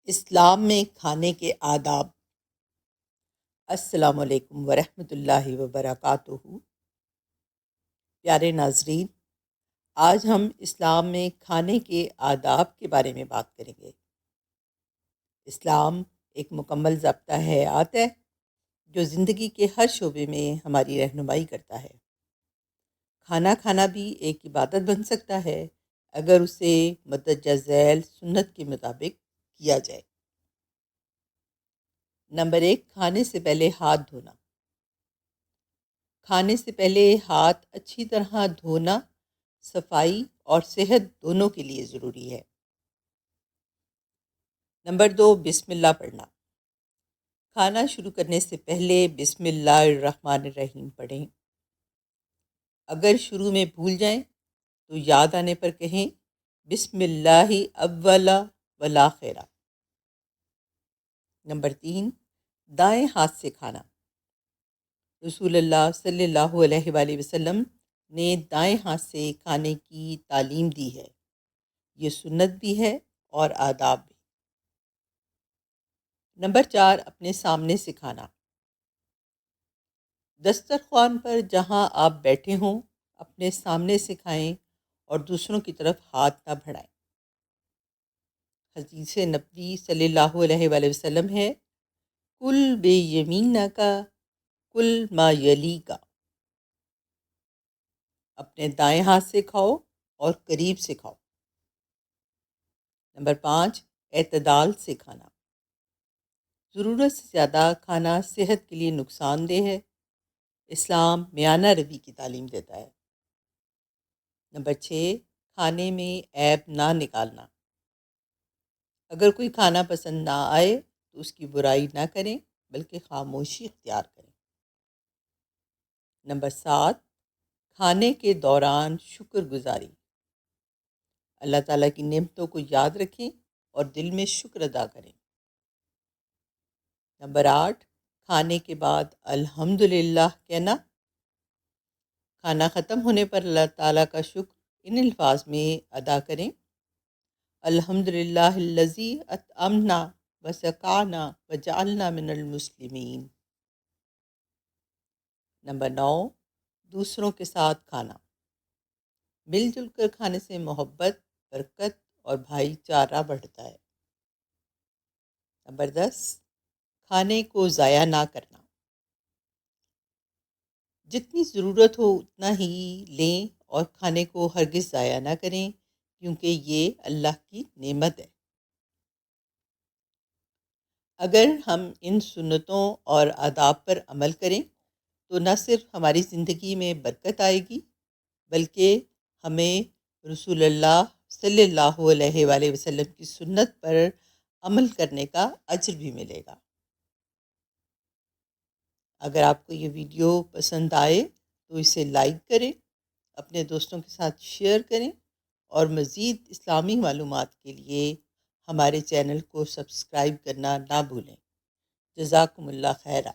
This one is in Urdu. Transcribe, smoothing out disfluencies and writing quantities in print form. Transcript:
اسلام میں کھانے کے آداب۔ السلام علیکم ورحمۃ اللہ وبرکاتہ۔ پیارے ناظرین، آج ہم اسلام میں کھانے کے آداب کے بارے میں بات کریں گے۔ اسلام ایک مکمل ضابطہ حیات ہے جو زندگی کے ہر شعبے میں ہماری رہنمائی کرتا ہے۔ کھانا کھانا بھی ایک عبادت بن سکتا ہے اگر اسے مندرجہ ذیل سنت کے مطابق کیا جائے۔ نمبر 1، کھانے سے پہلے ہاتھ دھونا۔ کھانے سے پہلے ہاتھ اچھی طرح دھونا صفائی اور صحت دونوں کے لیے ضروری ہے۔ نمبر 2، بسم اللہ پڑھنا۔ کھانا شروع کرنے سے پہلے بسم اللہ الرحمن الرحیم پڑھیں۔ اگر شروع میں بھول جائیں تو یاد آنے پر کہیں بسم اللہ اولا والآخرہ۔ نمبر 3، دائیں ہاتھ سے کھانا۔ رسول اللہ صلی اللہ علیہ وآلہ وسلم نے دائیں ہاتھ سے کھانے کی تعلیم دی ہے۔ یہ سنت بھی ہے اور آداب بھی۔ نمبر 4، اپنے سامنے سے کھانا۔ دسترخوان پر جہاں آپ بیٹھے ہوں اپنے سامنے سے کھائیں اور دوسروں کی طرف ہاتھ نہ بڑھائیں۔ حدیث نبوی صلی اللہ علیہ وآلہ وسلم ہے، کل بے یمینہ کا کل ما یلی کا۔ اپنے دائیں ہاتھ سے کھاؤ اور قریب سے کھاؤ۔ نمبر 5، اعتدال سے کھانا۔ ضرورت سے زیادہ کھانا صحت کے لیے نقصان دہ ہے۔ اسلام میانہ روی کی تعلیم دیتا ہے۔ نمبر 6، کھانے میں عیب نہ نکالنا۔ اگر کوئی کھانا پسند نہ آئے تو اس کی برائی نہ کریں بلکہ خاموشی اختیار کریں۔ نمبر 7، کھانے کے دوران شکر گزاری۔ اللہ تعالیٰ کی نعمتوں کو یاد رکھیں اور دل میں شکر ادا کریں۔ نمبر 8، کھانے کے بعد الحمدللہ کہنا۔ کھانا ختم ہونے پر اللہ تعالیٰ کا شکر ان الفاظ میں ادا کریں، الحمدللہ الذی اطعمنا وسقانا وجعلنا من المسلمین۔ نمبر 9، دوسروں کے ساتھ کھانا۔ مل جل کر کھانے سے محبت، برکت اور بھائی چارہ بڑھتا ہے۔ نمبر 10، کھانے کو ضائع نہ کرنا۔ جتنی ضرورت ہو اتنا ہی لیں اور کھانے کو ہرگز ضائع نہ کریں کیونکہ یہ اللہ کی نعمت ہے۔ اگر ہم ان سنتوں اور آداب پر عمل کریں تو نہ صرف ہماری زندگی میں برکت آئے گی بلکہ ہمیں رسول اللہ صلی اللہ علیہ وآلہ وسلم کی سنت پر عمل کرنے کا اجر بھی ملے گا۔ اگر آپ کو یہ ویڈیو پسند آئے تو اسے لائک کریں، اپنے دوستوں کے ساتھ شیئر کریں اور مزید اسلامی معلومات کے لیے ہمارے چینل کو سبسکرائب کرنا نہ بھولیں۔ جزاکم اللہ خیرہ۔